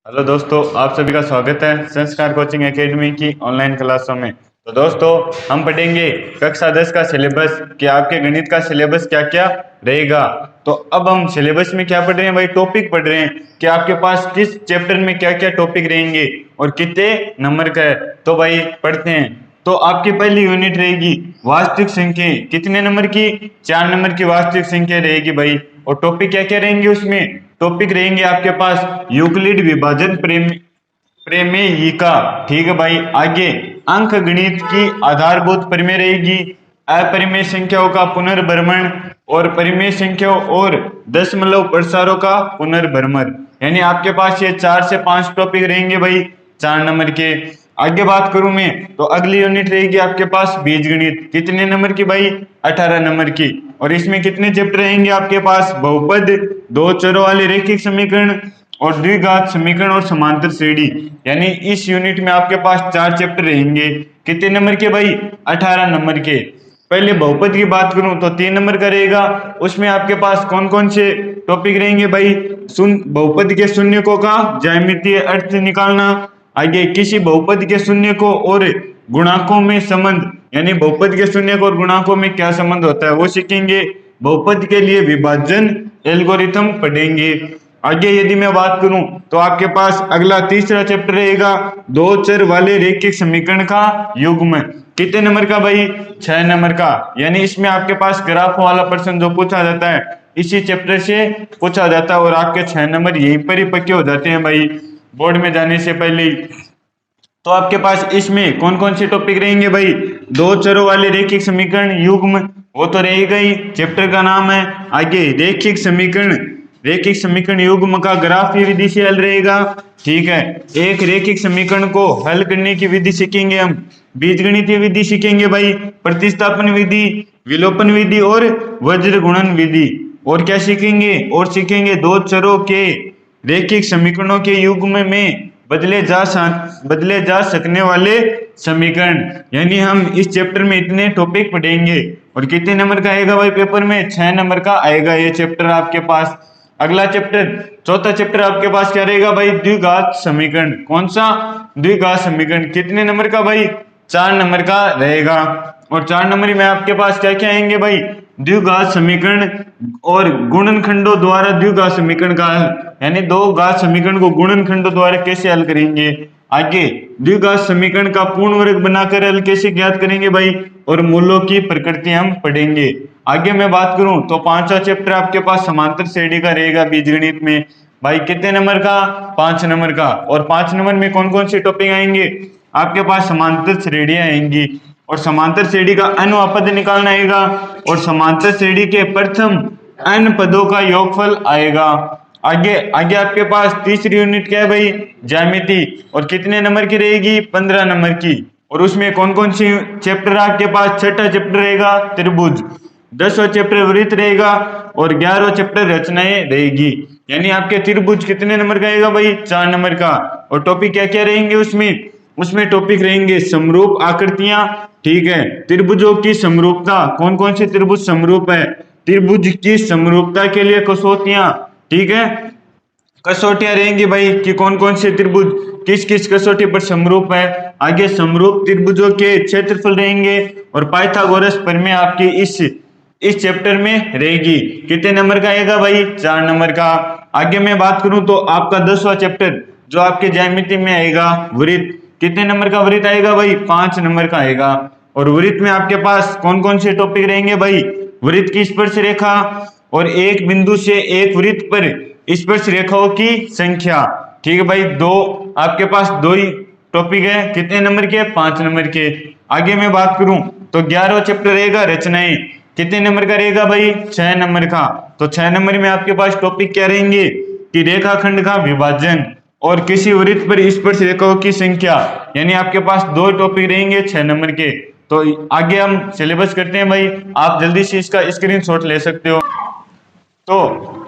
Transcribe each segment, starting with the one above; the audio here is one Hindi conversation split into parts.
हेलो दोस्तों, आप सभी का स्वागत है संस्कार कोचिंग एकेडमी की ऑनलाइन क्लासों में। तो दोस्तों, हम पढ़ेंगे कक्षा 10 का सिलेबस कि आपके गणित का सिलेबस क्या क्या रहेगा। तो अब हम सिलेबस में क्या पढ़ रहे हैं भाई, टॉपिक पढ़ रहे हैं कि आपके पास किस चैप्टर में क्या क्या टॉपिक रहेंगे और कितने नंबर का है। तो भाई पढ़ते हैं। तो आपकी पहली यूनिट रहेगी वास्तविक संख्या, कितने नंबर की? 4 नंबर की वास्तविक संख्या रहेगी भाई। और टॉपिक क्या क्या रहेंगे उसमें? टॉपिक रहेंगे आपके पास यूक्लिड विभाजन प्रमेयिका। ठीक है भाई। आगे अंक गणित की आधारभूत प्रमेय रहेगी, अपरिमेय संख्याओं का पुनर्भ्रमण और परिमेय संख्याओं और दशमलव प्रसारों का पुनर्भ्रमण। यानी आपके पास ये 4 से 5 टॉपिक रहेंगे भाई, 4 नंबर के। आगे बात करूं मैं तो अगली यूनिट रहेगी आपके पास बीजगणित, कितने नंबर की भाई? 18 नंबर की। और इसमें कितने चैप्टर रहेंगे आपके पास? बहुपद, दो चरों वाले रैखिक समीकरण और द्विघात समीकरण और समांतर श्रेणी। यानी इस यूनिट में आपके पास 4 चैप्टर रहेंगे। कितने नंबर के भाई? 18 नंबर के। पहले बहुपद की बात करूं तो 3 नंबर का रहेगा। उसमें आपके पास कौन कौन से टॉपिक रहेंगे भाई? बहुपद के शून्यकों का ज्यामितीय अर्थ निकालना। आगे किसी बहुपद के शून्य को और गुणांकों में संबंध, यानी बहुपद के शून्य और गुणांकों में क्या संबंध होता है वो सीखेंगे। बहुपद के लिए विभाजन एल्गोरिथम पढ़ेंगे। आगे यदि मैं बात करूं तो आपके पास अगला तीसरा चैप्टर रहेगा दो चर वाले रैखिक समीकरण का युग्म। कितने नंबर का भाई? 6 नंबर का। यानी इसमें आपके पास ग्राफ वाला प्रश्न जो पूछा जाता है इसी चैप्टर से पूछा जाता है और आपके 6 नंबर यहीं पर ही पक्के हो जाते हैं भाई, बोर्ड में जाने से पहले ही। तो आपके पास इसमें कौन कौन से टॉपिक रहेंगे भाई? दो चरों वाले रैखिक समीकरण युग्म, वो तो रहेगा ही, चैप्टर का नाम है। आगे रैखिक समीकरण युग्म का ग्राफीय विधि से हल रहेगा। ठीक है। एक रैखिक समीकरण को हल करने की विधि सीखेंगे हम। बीजगणितीय विधि सीखेंगे भाई, प्रतिस्थापन विधि, विलोपन विधि और वज्र गुणन विधि। और क्या सीखेंगे? और सीखेंगे दो चरों के रैखिक समीकरणों के युग्म में बदले जा सकने वाले समीकरण। यानी हम इस चैप्टर में इतने टॉपिक पढ़ेंगे। और कितने नंबर का आएगा भाई पेपर में? 6 नंबर का आएगा ये चैप्टर आपके पास। अगला चैप्टर, चौथा चैप्टर आपके पास क्या रहेगा भाई? द्विघात समीकरण। कौन सा? द्विघात समीकरण। कितने नंबर का भाई? 4 नंबर का रहेगा। और 4 नंबर में आपके पास क्या क्या आएंगे भाई? द्विघात समीकरण और गुणनखंडों द्वारा द्विघात समीकरण का हल, यानी दो घात समीकरण को गुणनखंडों द्वारा कैसे हल करेंगे। आगे द्विघात समीकरण का पूर्ण वर्ग बनाकर हल कैसे ज्ञात करेंगे भाई, और मूलों की प्रकृति हम पढ़ेंगे। आगे मैं बात करूं तो 5वां चैप्टर आपके पास समांतर श्रेणी का रहेगा बीजगणित में भाई। कितने नंबर का? 5 नंबर का। और 5 नंबर में कौन कौन से टॉपिक आएंगे आपके पास? समांतर श्रेणियां आएंगी और समांतर श्रेणी का अनुपद निकालना आएगा और समांतर श्रेणी के प्रथम n पदों का योगफल आएगा। आगे आगे आपके पास तीसरी यूनिट क्या है भाई? ज्यामिति। और कितने नंबर की रहेगी? 15 नंबर की। और उसमें कौन कौन सी चैप्टर आपके पास? छठा चैप्टर रहेगा त्रिभुज, 10वां चैप्टर वृत्त रहेगा और 11वां चैप्टर रचनाएं रहेगी। यानी आपके त्रिभुज कितने नंबर का आएगा भाई? 4 नंबर का। और टॉपिक क्या क्या रहेंगे उसमें टॉपिक रहेंगे समरूप आकृतियां। ठीक है। त्रिभुजों की समरूपता, कौन कौन से त्रिभुज समरूप है? त्रिभुज की समरूपता के लिए कसौटियां। ठीक है। कसौटियां रहेंगी भाई कि कौन कौन से त्रिभुज किस किस कसौटी पर समरूप है। आगे समरूप त्रिभुजों के क्षेत्रफल रहेंगे और पाइथागोरस प्रमेय आपकी इस चैप्टर में रहेगी। कितने नंबर का आएगा भाई? 4 नंबर का। आगे मैं बात करूं तो आपका 10वां चैप्टर जो आपके ज्यामिति में आएगा वृत्त। कितने नंबर का वृत्त आएगा भाई? 5 नंबर का आएगा। और वृत्त में आपके पास कौन कौन से टॉपिक रहेंगे भाई? वृत्त की स्पर्श रेखा और एक बिंदु से एक वृत्त पर स्पर्श रेखाओं की संख्या। ठीक है भाई, दो आपके पास दो ही टॉपिक है। कितने नंबर के? 5 नंबर के। आगे मैं बात करूं तो 11वां चैप्टर रहेगा रचनाएं। कितने नंबर का रहेगा भाई? 6 नंबर का। तो 6 नंबर में आपके पास टॉपिक क्या रहेंगे कि रेखाखंड का विभाजन और किसी वृत्त पर स्पर्श रेखाओं की संख्या। यानी आपके पास दो टॉपिक रहेंगे 6 नंबर के। तो आगे हम सिलेबस करते हैं भाई, आप जल्दी से इसका स्क्रीनशॉट ले सकते हो। तो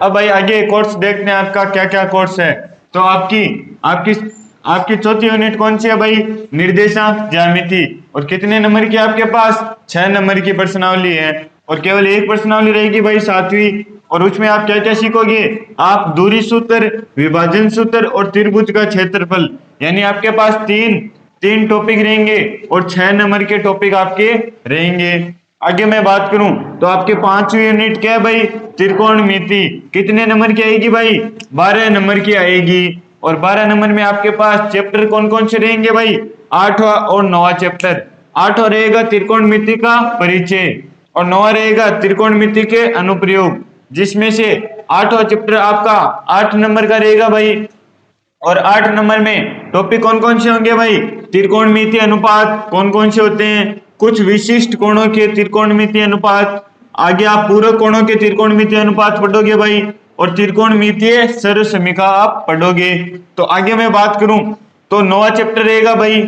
अब भाई आगे कोर्स देखते हैं आपका क्या क्या कोर्स है। तो आपकी आपकी आपकी चौथी यूनिट कौन सी है भाई? निर्देशांक ज्यामिति। और कितने नंबर की आपके पास? 6 नंबर की प्रश्नावली है। और केवल एक प्रश्नावली रहेगी भाई 7वीं, और उसमें आप क्या क्या सीखोगे, आप दूरी सूत्र, विभाजन सूत्र और त्रिभुज का क्षेत्रफल, यानी आपके पास तीन तीन टॉपिक रहेंगे और 6 नंबर के टॉपिक आपके रहेंगे। आगे मैं बात करूं तो आपके 5वीं यूनिट क्या है भाई, त्रिकोणमिति, कितने नंबर की आएगी भाई, 12 नंबर की आएगी। और 12 नंबर में आपके पास चैप्टर कौन कौन से रहेंगे भाई, 8वां और 9वां चैप्टर। 8वां रहेगा त्रिकोणमिति का परिचय और 9वां रहेगा त्रिकोणमिति के अनुप्रयोग, जिसमें से 8वां चैप्टर आपका 8 नंबर का रहेगा भाई। और 8 नंबर में टॉपिक कौन कौन से होंगे भाई, त्रिकोणमिति अनुपात कौन कौन से होते हैं, कुछ विशिष्ट कोणों के त्रिकोणमिति अनुपात, आगे आप पूरक कोणों के त्रिकोणमिति अनुपात पढ़ोगे भाई, और त्रिकोणमितीय सर्वसमीका आप पढ़ोगे। तो आगे मैं बात करूं तो 9वां चैप्टर रहेगा भाई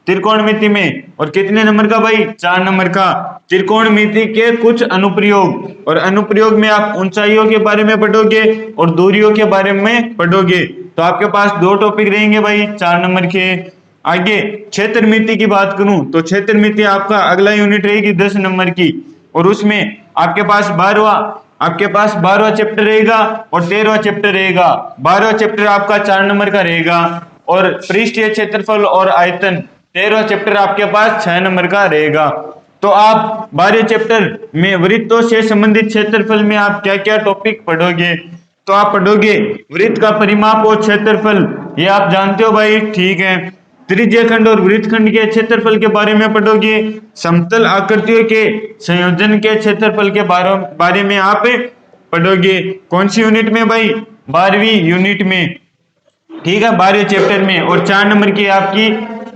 त्रिकोणमिति में, और कितने नंबर का भाई, 4 नंबर का, त्रिकोणमिति के कुछ अनुप्रयोग। और अनुप्रयोग में आप ऊंचाइयों के बारे में पढ़ोगे और दूरियों के बारे में पढ़ोगे। तो आपके पास 2 टॉपिक रहेंगे भाई 4 नंबर के। आगे क्षेत्रमिति की बात करूं तो क्षेत्रमिति आपका अगला यूनिट रहेगी 10 नंबर की, और उसमें आपके पास 12वां चैप्टर रहेगा और 13वां चैप्टर रहेगा। 12वां चैप्टर आपका 4 नंबर का रहेगा, और पृष्ठीय क्षेत्रफल और आयतन 13वां चैप्टर आपके पास 6 नंबर का रहेगा। तो आप 12वें चैप्टर में वृत्तों से संबंधित क्षेत्रफल में आप क्या क्या टॉपिक पढ़ोगे, तो आप पढ़ोगे वृत्त का परिमाप और क्षेत्रफल, ये आप जानते हो भाई, ठीक है। त्रिज्यखंड और वृत्तखंड के क्षेत्रफल के बारे में पढ़ोगे, समतल आकृतियों के संयोजन के क्षेत्रफल के बारे में आप पढ़ोगे। कौन सी यूनिट में भाई, 12वीं यूनिट में, ठीक है, 12वें चैप्टर में। और 4 नंबर की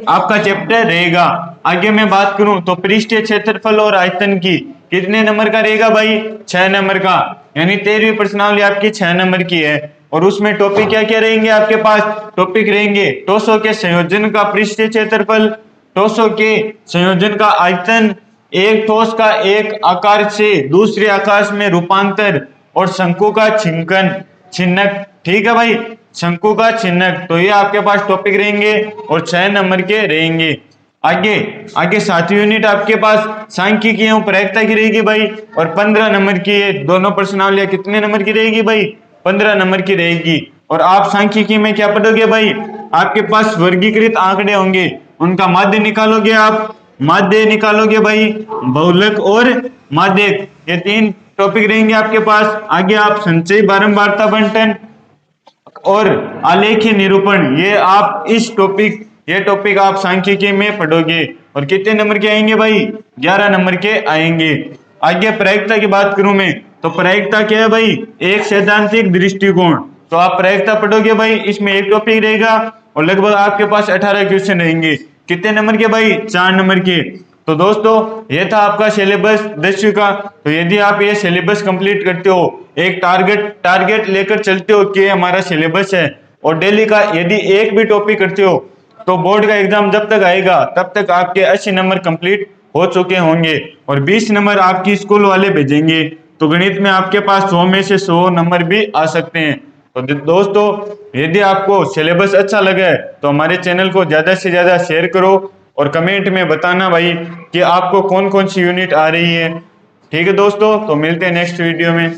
आपका चैप्टर रहेगा। आगे मैं बात करूं तो पृष्ठीय क्षेत्रफल और आयतन की कितने नंबर का रहेगा भाई, 6 नंबर का, यानी 13वीं प्रश्नावली आपकी 6 नंबर की है। और उसमें टॉपिक क्या क्या रहेंगे आपके पास, टॉपिक रहेंगे ठोसों के संयोजन का पृष्ठीय क्षेत्रफल, ठोसों के संयोजन का आयतन, एक ठोस का एक आकार से दूसरे आकार में रूपांतर, और शंकु का छिन्नक, ठीक है भाई, शंकु का छिन्नक। तो ये आपके पास टॉपिक रहेंगे और 6 नंबर के रहेंगे। आगे 7वीं यूनिट आपके पास सांख्यिकी एवं प्रायिकता की रहेगी भाई, और 15 नंबर की ये दोनों प्रश्नावलियां कितने नंबर की रहेगी भाई, 15 नंबर की रहेगी। और आप सांख्यिकी में क्या पढ़ोगे भाई, आपके पास वर्गीकृत आंकड़े होंगे, उनका माध्य निकालोगे, आप माध्य निकालोगे भाई, बहुलक और माध्यक, ये 3 टॉपिक रहेंगे आपके पास। आगे आप संचयी बारंबारता बंटन और आलेखीय निरूपण, ये टॉपिक आप सांख्यिकी में पढ़ोगे, और कितने नंबर के आएंगे भाई, 11 नंबर के आएंगे। आगे प्रायिकता की बात करूं मैं तो प्रायिकता क्या है भाई, एक सैद्धांतिक दृष्टिकोण। तो आप प्रायिकता पढ़ोगे भाई, इसमें एक टॉपिक रहेगा और लगभग आपके पास 18 क्वेश्चन रहेंगे। कितने नंबर के भाई, 4 नंबर के। तो दोस्तों ये था आपका सिलेबस 10वीं का। तो यदि आप ये सिलेबस कंप्लीट करते हो, एक टारगेट लेकर चलते हो कि हमारा सिलेबस है, और डेली का यदि एक भी टॉपिक करते हो, तो बोर्ड का एग्जाम जब तक आएगा तब तक आपके 80 नंबर कंप्लीट हो चुके होंगे, और 20 नंबर आपकी स्कूल वाले भेजेंगे। तो गणित में आपके पास 100 में से 100 नंबर भी आ सकते हैं। तो दोस्तों यदि आपको सिलेबस अच्छा लगे तो हमारे चैनल को ज्यादा से ज्यादा शेयर करो, और कमेंट में बताना भाई कि आपको कौन कौन सी यूनिट आ रही है। ठीक है दोस्तों, तो मिलते हैं नेक्स्ट वीडियो में।